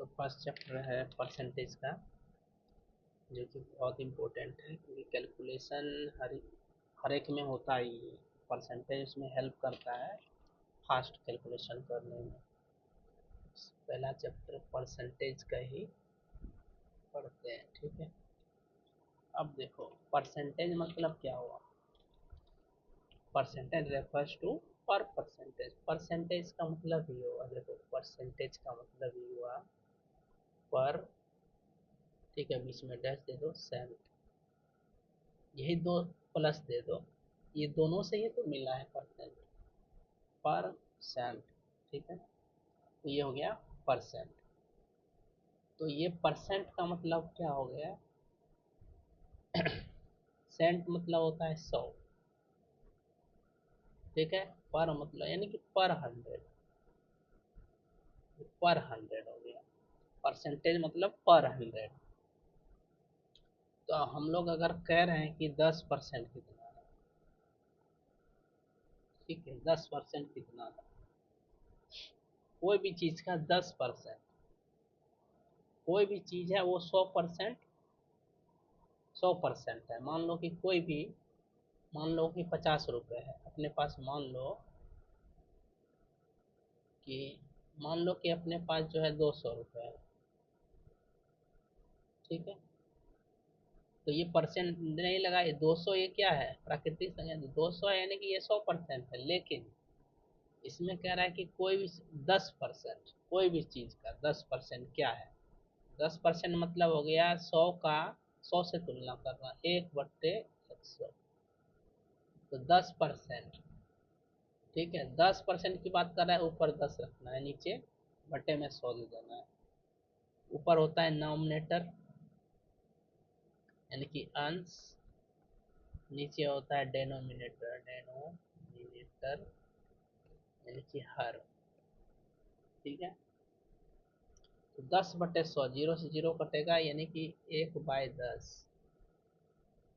तो first chapter है percentage का, जो कि बहुत इम्पोर्टेंट है क्योंकि कैलकुलेशन हर एक में होता ही है। परसेंटेज उसमें हेल्प करता है फास्ट कैलकुलेशन करने में। पहला चैप्टर परसेंटेज का ही पढ़ते हैं, ठीक है। अब देखो परसेंटेज मतलब क्या हुआ। परसेंटेज रेफर्स टू पर परसेंटेज। परसेंटेज का मतलब ये हुआ, देखो परसेंटेज का मतलब ये हुआ पर, ठीक है, बीच में डैश दे दो, सेंट, यही दो प्लस दे दो, ये दोनों से ही तो मिला है परसेंट, पर सेंट, ठीक है। तो ये हो गया परसेंट। तो ये परसेंट का मतलब क्या हो गया, सेंट मतलब होता है 100, ठीक है। पर मतलब यानी कि पर 100, पर 100 हो गया। परसेंटेज मतलब पर 100। तो हम लोग अगर कह रहे हैं कि 10% कितना है, ठीक है, 10% कितना है, कोई भी चीज का 10%, कोई भी चीज है वो 100%, 100% है। मान लो कि कोई भी, मान लो कि 50 रुपए है अपने पास, कि मान लो कि अपने पास जो है 200 रुपए है, ठीक है। तो ये परसेंट नहीं लगा, ये 200, ये क्या है, प्राकृतिक संख्या, 200 है यानी कि ये 100% है। लेकिन इसमें कह रहा है कि कोई भी 10%, कोई भी चीज का 10% क्या है, 10% मतलब हो गया 100 का, 100 से तुलना करना, 1/100। तो 10%, ठीक है, 10% की बात कर रहा है, ऊपर 10 रखना है, नीचे बटे में 100 दे देना है। ऊपर होता है नॉमिनेटर यानी कि अंश, नीचे होता है डेनोमिनेटर, डेनोमिनेटर यानी कि हर, ठीक है। तो 10/100, जीरो से जीरो कटेगा यानी कि 1/10।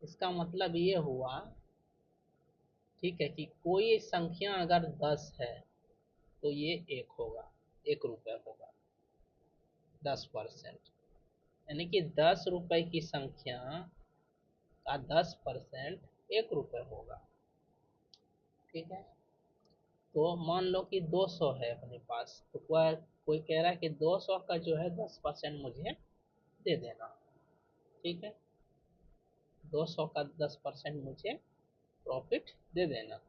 इसका मतलब ये हुआ, ठीक है, कि कोई संख्या अगर 10 है तो ये 1 होगा, 1 रुपए होगा, 10%। यानी कि 10 रुपए की संख्या का 10% 1 रुपए होगा, ठीक है। तो मान लो कि 200 है अपने पास, तो कोई कह रहा है कि 200 का जो है 10% मुझे दे देना, ठीक है। 200 का 10% मुझे प्रॉफिट दे देना।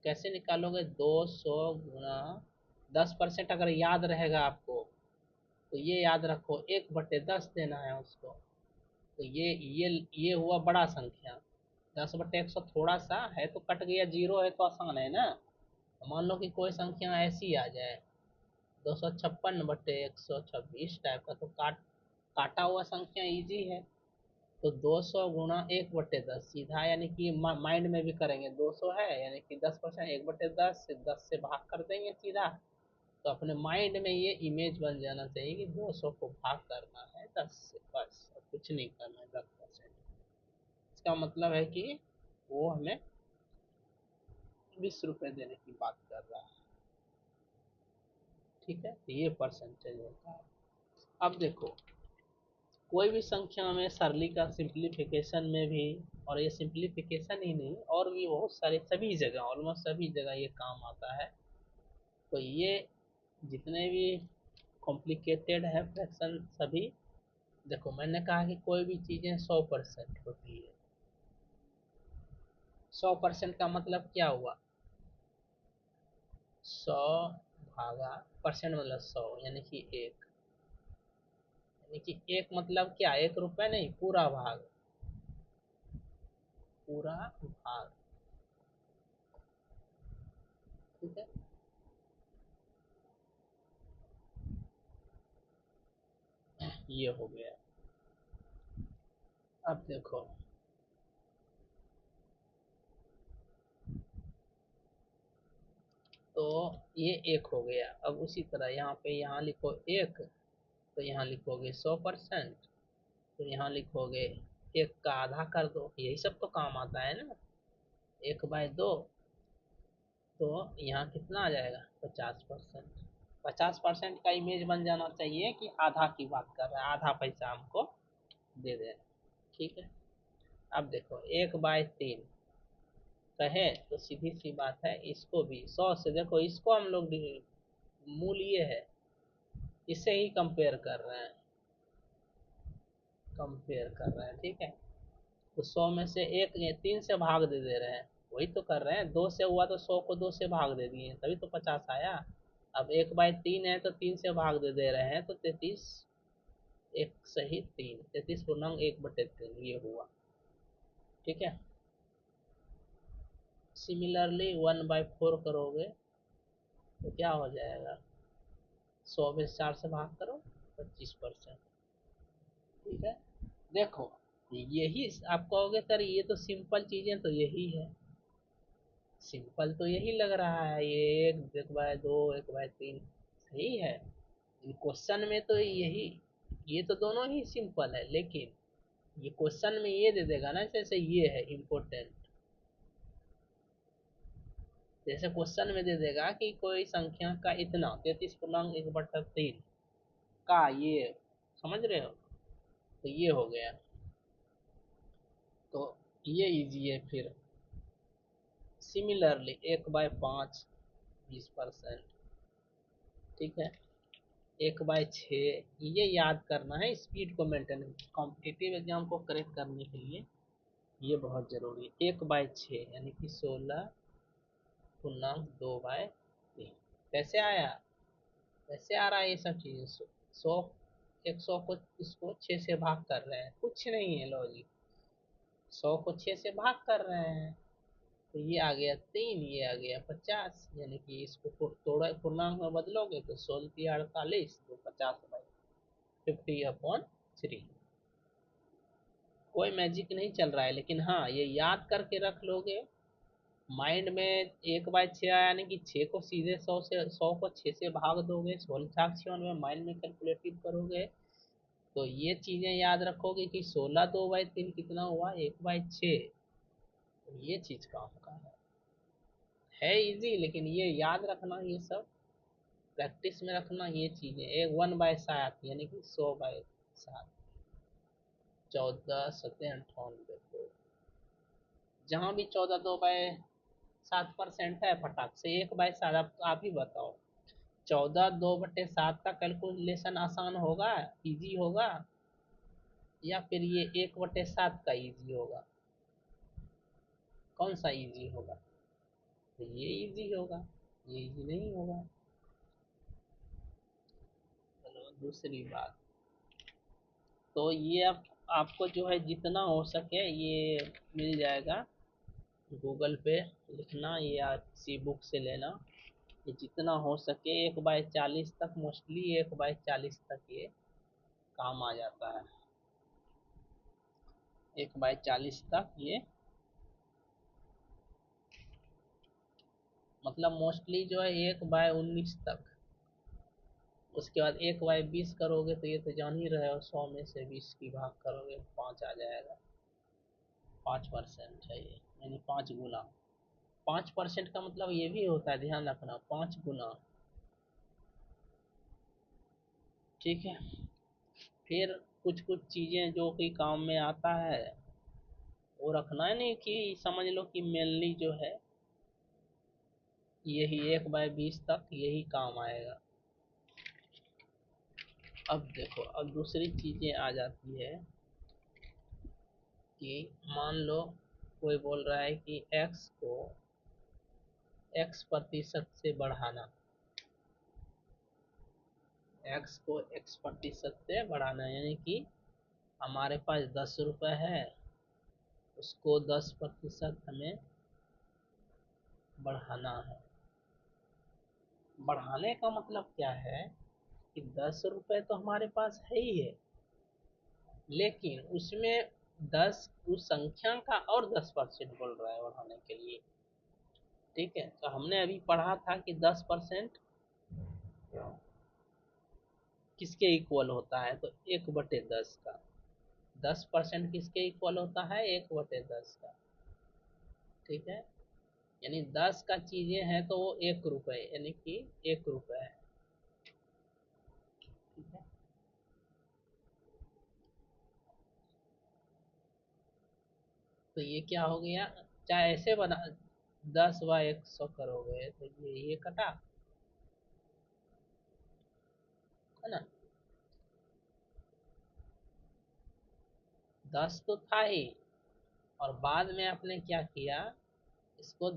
कैसे निकालोगे, 200 गुना 10%, अगर याद रहेगा आपको तो ये याद रखो, 1/10 देना है उसको। तो ये हुआ बड़ा संख्या, 10/100 थोड़ा सा है तो कट गया, जीरो है तो आसान है ना। मान लो कि कोई संख्या ऐसी आ जाए 256/126 टाइप का, तो काटा हुआ संख्या इजी है। तो 200 गुना 1/10 सीधा, यानी कि माइंड में भी करेंगे, 200 है यानी कि 10%, 1/10 से 10 से भाग कर देंगे सीधा। तो अपने माइंड में ये इमेज बन जाना चाहिए कि 200 को भाग करना है 10 से, बस और कुछ नहीं करना है। 10%, इसका मतलब है कि वो हमें 20 रुपए देने की बात कर रहा है, ठीक है। तो ये परसेंटेज होता है। अब देखो, कोई भी संख्या में सरली का सिंप्लीफिकेशन में भी, और ये सिंप्लीफिकेशन ही नहीं और भी बहुत सारे, सभी जगह, ऑलमोस्ट सभी जगह ये काम आता है। तो ये जितने भी कॉम्प्लिकेटेड है फ्रैक्शन सभी, देखो मैंने कहा कि कोई भी चीजें 100% होती है। 100% का मतलब क्या हुआ, 100 परसेंट मतलब 100 यानी कि 1, यानी कि 1 मतलब क्या, 1 रुपए नहीं, पूरा भाग, पूरा भाग, ठीक है। ये हो गया। अब देखो, तो ये 1 हो गया। अब उसी तरह यहाँ पे, यहाँ लिखो 1, तो यहाँ लिखोगे 100%, तो यहाँ लिखोगे 1 का आधा कर दो, यही सब तो काम आता है ना, 1/2, तो यहाँ कितना आ जाएगा, 50%, 50% का इमेज बन जाना चाहिए कि आधा की बात कर रहे हैं, आधा पैसा हमको दे दे रहे हैं। ठीक है, अब देखो 1/3 कहे तो सीधी सी बात है, इसको भी 100 से, देखो इसको हम लोग मूल ये है, इसे ही कंपेयर कर रहे हैं, ठीक है। तो 100 में से एक 3 से भाग दे रहे हैं, वही तो कर रहे हैं। 2 से हुआ तो 100 को 2 से भाग दे दिए, तभी तो 50 आया। अब 1/3 है तो 3 से भाग दे रहे हैं, तो 33, एक सही 3, 33 पूर्णांक 1/3 ये हुआ। ठीक है, सिमिलरली 1/4 करोगे तो क्या हो जाएगा, 100 में 4 से भाग करो, 25%। ठीक है, देखो यही आप कहोगे सर ये तो सिंपल चीजें तो यही है, सिंपल तो यही लग रहा है, ये 1/2 1/3 सही है। क्वेश्चन में तो यही, ये तो दोनों ही सिंपल है, लेकिन ये क्वेश्चन में ये दे देगा ना, जैसे ये है इम्पोर्टेंट, जैसे क्वेश्चन में दे देगा कि कोई संख्या का इतना 33 पूर्णांक 1/3 का ये, समझ रहे हो, तो ये हो गया, तो ये इजी है। फिर सिमिलरली 1/5 20%। ठीक है, 1/6 ये याद करना है, स्पीड को मेंटेन, कॉम्पिटिटिव एग्जाम को करेक्ट करने के लिए ये बहुत जरूरी है। 1/6 यानी कि 16 पूर्णांक 2/3 कैसे आया, कैसे आ रहा है ये सब चीजें, 100, 100 को इसको 6 से भाग कर रहे हैं, कुछ नहीं है लॉजिक, 100 को 6 से भाग कर रहे हैं, तो ये आ गया 3, ये आ गया 50, यानी कि इसको थोड़ा पूर्णांक में बदलोगे तो 16×3 = 48, तो 50/50/3। कोई मैजिक नहीं चल रहा है, लेकिन हाँ ये याद करके रख लोगे माइंड में। 1/6 आया, यानी कि 6 को सीधे 100 को 6 से भाग दोगे, 16 में माइंड में कैलकुलेटिव करोगे, तो ये चीजें याद रखोगे कि 16 2/3 कितना हुआ, 1/6। तो ये चीज काम का है इजी, लेकिन ये याद रखना, ये सब प्रैक्टिस में रखना ये चीजें। एक 1/7 यानी कि 100/7, 14 7 98। जहां भी 14 2/7% है, फटाक से 1/7, आप ही बताओ, 14 2/7 का कैलकुलेशन आसान होगा, इजी होगा, या फिर ये 1/7 का इजी होगा, कौन सा इजी होगा, तो ये इजी होगा, ये इजी नहीं होगा। चलो दूसरी बात, तो ये अब आपको जो है जितना हो सके ये मिल जाएगा, गूगल पे लिखना, ये आप किसी बुक से लेना, ये जितना हो सके 1/40 तक, मोस्टली 1/40 तक ये काम आ जाता है, 1/40 तक ये, मतलब मोस्टली जो है 1/19 तक। उसके बाद 1/20 करोगे तो ये तो जान ही रहे हो, 100 में से 20 की भाग करोगे 5 आ जाएगा, 5% है ये, यानी 5 गुना। 5% का मतलब ये भी होता है, ध्यान रखना, 5 गुना। ठीक है, फिर कुछ कुछ चीजें जो कि काम में आता है वो रखना है, नहीं कि समझ लो कि मेनली जो है यही 1/20 तक यही काम आएगा। अब देखो, अब दूसरी चीजें आ जाती है कि मान लो कोई बोल रहा है कि x से बढ़ाना, x को x% से बढ़ाना, यानी कि हमारे पास 10 रुपए है, उसको 10% हमें बढ़ाना है। बढ़ाने का मतलब क्या है कि 10 रुपए तो हमारे पास है ही है, लेकिन उसमें 10 उस संख्या का और 10% बोल रहा है बढ़ाने के लिए। ठीक है, तो हमने अभी पढ़ा था कि 10% किसके इक्वल होता है, तो 1/10 का, 10% किसके इक्वल होता है, 1/10 का। ठीक है, यानी 10 का चीजें हैं तो वो 1 रुपए, यानी कि 1 रुपए है। ठीक है। तो ये क्या हो गया, चाहे ऐसे बना 10/100 करोगे तो ये कटा, है ना। 10 तो था ही, और बाद में आपने क्या किया, इसको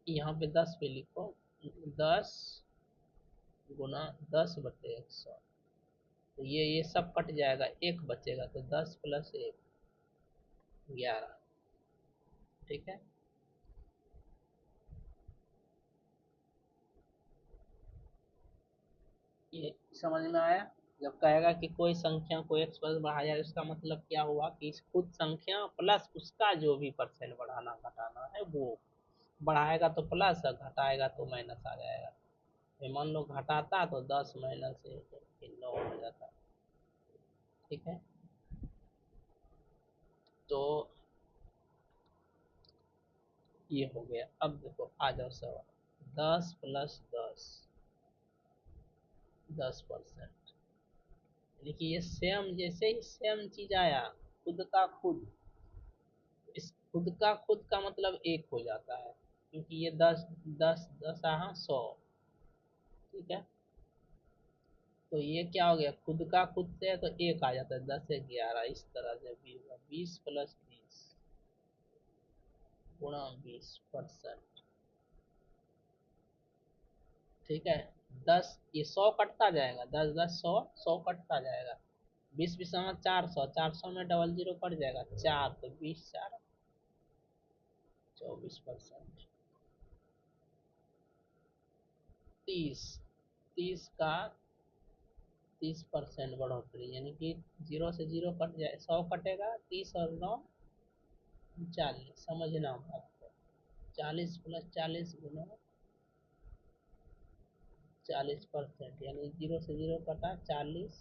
यहाँ पे 10 पे लिखो, 10 गुना 10/100, तो ये सब कट जाएगा, एक बचेगा, तो 10 + 1 11। ठीक है। ये समझ में आया। जब कहेगा कि कोई संख्या को x पर बढ़ाया जाए, इसका मतलब क्या हुआ कि इस खुद संख्या प्लस उसका जो भी परसेंट बढ़ाना घटाना है वो बढ़ाएगा तो प्लस, और घटाएगा तो माइनस आ जाएगा। ये मान लो घटाता तो 10 - 1 9 हो जाता। ठीक है। तो ये हो गया। अब देखो आ जाओ सवाल, 10 + 10 10%, यानी कि ये सेम, जैसे ही सेम चीज आया, खुद का खुद, इस खुद का खुद का मतलब एक हो जाता है, क्योंकि ये 10 10 10 आहा 100। ठीक है। तो ये क्या हो गया, खुद का खुद से है तो एक आ जाता है, 10 - 11, इस तरह से भी होगा, 20 + 20 × 20%। ठीक है। 10, ये 100 कटता जाएगा, 10 10 100, 100 कटता जाएगा, 20 20 400, 400 में डबल जीरो कट जाएगा, 4, तो 20 × 4 24%। 30, 30 का 30% बढ़ोतरी, यानी कि 0 से 0 कट जाए, 100 कटेगा, 30 और 9 40, समझना बात को। 40 + 40 गुना 40%, यानी 0 से 0 कटा, 40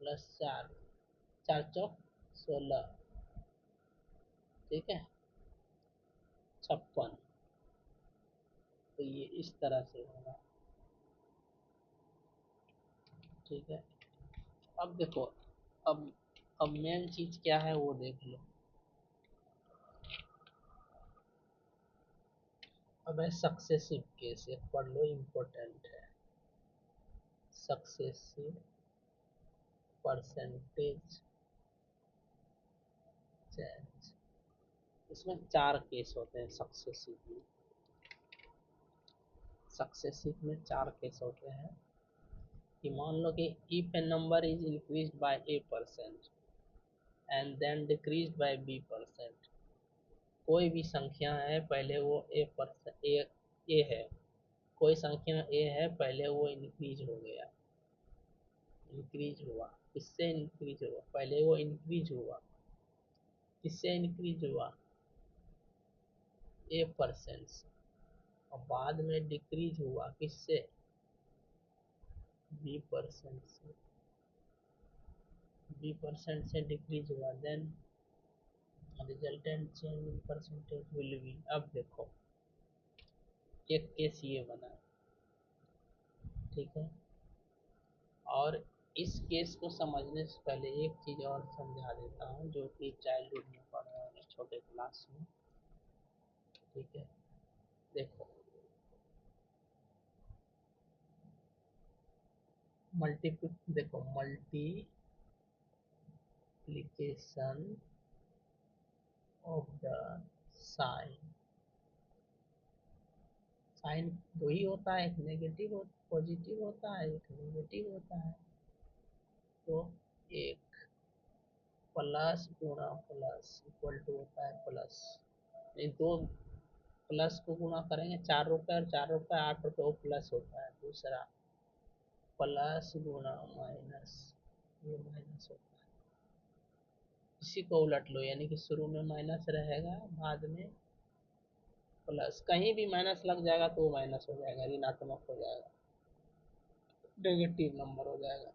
+ 4, 4 × 4 = 16। ठीक है। 56। तो ये इस तरह से होगा। ठीक है। अब देखो, अब अब मेन चीज क्या है वो देख लो। अब है सक्सेसिव केस, एक पढ़ लो, इम्पोर्टेंट है। सक्सेसिव परसेंटेज चेंज, इसमें 4 केस होते हैं सक्सेसिव में। सक्सेसिव में 4 केस होते हैं, कि मान लो कि if a number is increased by a% and then decreased by b%। कोई भी संख्या है, पहले वो ए है, कोई संख्या ए है, पहले वो इंक्रीज हो गया, इंक्रीज हुआ, किससे इंक्रीज हुआ, पहले वो इंक्रीज हुआ, किससे इंक्रीज हुआ, a% से, और बाद में डिक्रीज हुआ किससे, b% से, b% से डिक्रीज हुआ, then resultant change in percentage will be. अब देखो, एक केस ये बना, ठीक है। और इस केस को समझने से पहले एक चीज और समझा देता हूँ, जो कि चाइल्डहुड में पढ़े होंगे, छोटे क्लास में। ठीक है। देखो, देखो multiplication of the sign, sign दो ही होता है, एक नेगेटिव पॉजिटिव होता है, एक नेगेटिव होता है। तो एक प्लस गुणा प्लस इक्वल टू होता है प्लस, नहीं, दो प्लस को गुणा करेंगे, 4 रुपये और 4 रुपये 8 रुपये, वो प्लस होता है। दूसरा प्लस गुणा माइनस, ये माइनस होता है। इसी को उलट लो, यानी कि शुरू में माइनस रहेगा, बाद में प्लस, कहीं भी माइनस लग जाएगा तो वो माइनस हो जाएगा, ऋणात्मक हो जाएगा, नेगेटिव नंबर हो जाएगा।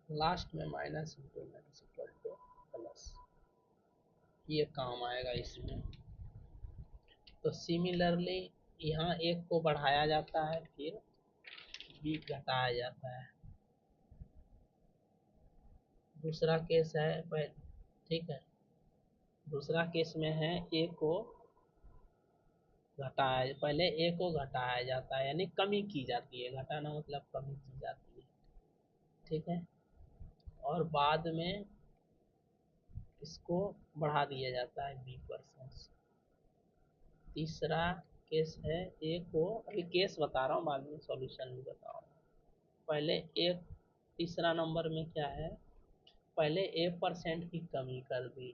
लास्ट में minus into minus equal two plus, ये काम आएगा इसमें। तो सिमिलरली यहाँ एक को बढ़ाया जाता है, फिर बी घटाया जाता है। दूसरा केस है ठीक है, दूसरा केस में है ए को घटाया, पहले ए को घटाया जाता है यानी कमी की जाती है, घटाना मतलब कमी की जाती है, ठीक है, और बाद में इसको बढ़ा दिया जाता है B%। तीसरा केस है ए को, अभी केस बता रहा हूँ, बाद में सॉल्यूशन भी बताऊँ। पहले एक, तीसरा नंबर में क्या है, पहले A% की कमी कर दी,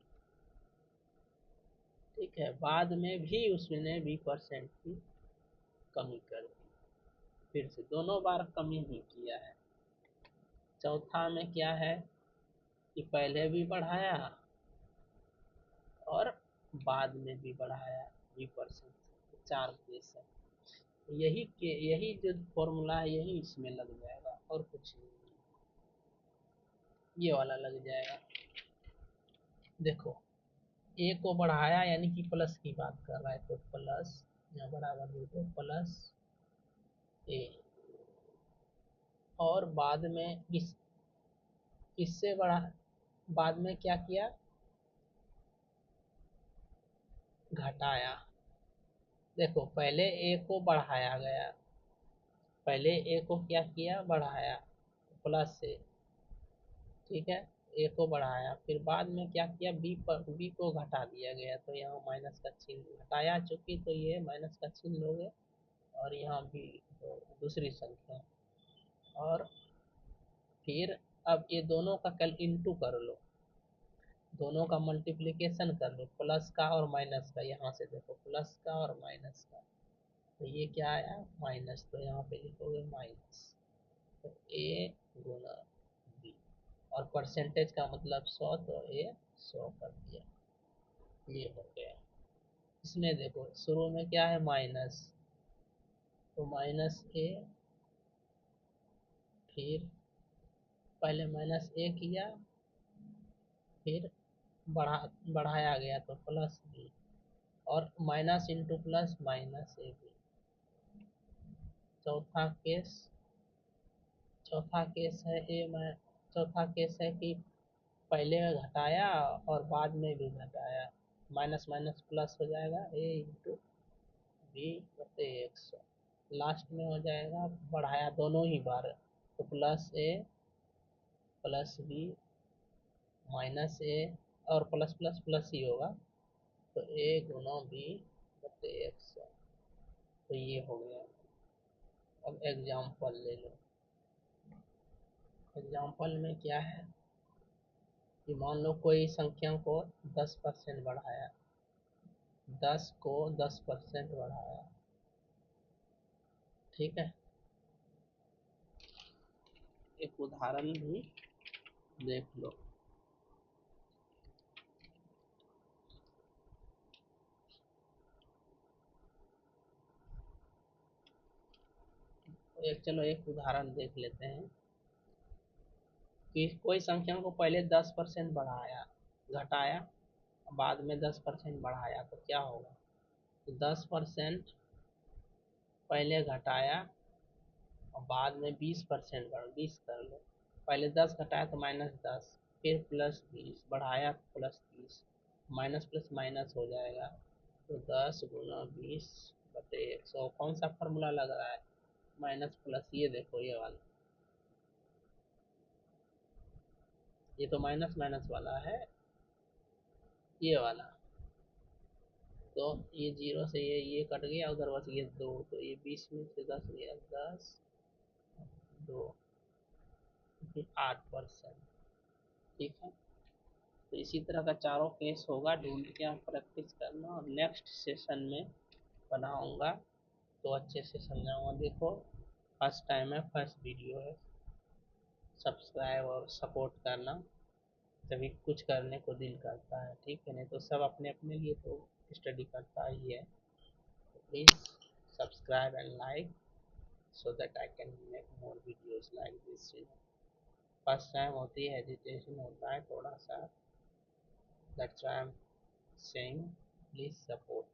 ठीक है, बाद में भी उसने B% की कमी कर दी, फिर से दोनों बार कमी ही किया है। चौथा में क्या है कि पहले भी बढ़ाया और बाद में भी बढ़ाया B%। चार केस है, यही जो फॉर्मूला है यही इसमें लग जाएगा और कुछ नहीं, ये वाला लग जाएगा। देखो ए को बढ़ाया यानी कि प्लस की बात कर रहा है, तो प्लस यहाँ बराबर दे दो प्लस ए, और बाद में किससे बढ़ा, बाद में क्या किया, घटाया। देखो पहले ए को बढ़ाया गया, पहले ए को क्या किया, बढ़ाया प्लस से, ठीक है, ए को बढ़ाया, फिर बाद में क्या किया, बी को घटा दिया गया, तो यहाँ माइनस का चिन्ह घटाया, चूंकि तो ये माइनस का चिन्ह लोगे, और यहाँ भी तो दूसरी संख्या, और फिर अब ये दोनों का कल इंटू कर लो, दोनों का मल्टीप्लिकेशन कर लो, प्लस का और माइनस का, यहाँ से देखो प्लस का और माइनस का, तो ये क्या आया माइनस, तो यहाँ पे लिखोगे माइनस, तो ए गुना बी, और परसेंटेज का मतलब 100, तो ए 100 कर दिया, ये हो गया। इसमें देखो शुरू में क्या है माइनस, तो माइनस ए, फिर पहले माइनस ए किया, फिर बढ़ाया गया तो प्लस बी, और minus into plus minus A B. चौथा केस, चौथा केस है चौथा केस है कि पहले घटाया और बाद में भी घटाया, माइनस माइनस प्लस हो जाएगा, ए इंटू बी बटे 100, लास्ट में हो जाएगा बढ़ाया दोनों ही बार, तो प्लस ए प्लस बी माइनस ए, और प्लस प्लस प्लस ही होगा, तो ए गुना बी बटे 100, तो ये हो गया। अब एग्जाम्पल ले लो, एग्जाम्पल में क्या है कि मान लो कोई संख्या को 10% बढ़ाया, 10 को 10% बढ़ाया, ठीक है, एक उदाहरण भी देख लो। चलो एक उदाहरण देख लेते हैं कि कोई संख्या को पहले 10% बढ़ाया, घटाया, बाद में 10% बढ़ाया, तो क्या होगा, तो 10% पहले घटाया और बाद में 20% बढ़ 20 कर लो, पहले 10 घटाया तो -10, फिर +20 बढ़ाया तो +30, माइनस प्लस माइनस हो जाएगा, तो 10 गुना 20 बटे 100, कौन सा फार्मूला लग रहा है, माइनस प्लस, ये देखो ये वाला, ये तो माइनस माइनस वाला है, ये वाला, तो ये 0 से ये कट गया, उधर बच गया 2, तो ये 20 में से 10 गया, 10 2 8%, ठीक है। तो इसी तरह का चारों केस होगा, ढूंढ के आप प्रैक्टिस करना, और नेक्स्ट सेशन में बनाऊंगा तो अच्छे से समझाऊंगा। देखो फर्स्ट टाइम है, फर्स्ट वीडियो है, सब्सक्राइब और सपोर्ट करना, तभी कुछ करने को दिल करता है, ठीक है, नहीं तो सब अपने अपने लिए तो स्टडी करता ही है। तो please subscribe and like so that I can make more videos like this, first time होती है, हेजिटेशन होता है थोड़ा सा, that's why I'm saying please support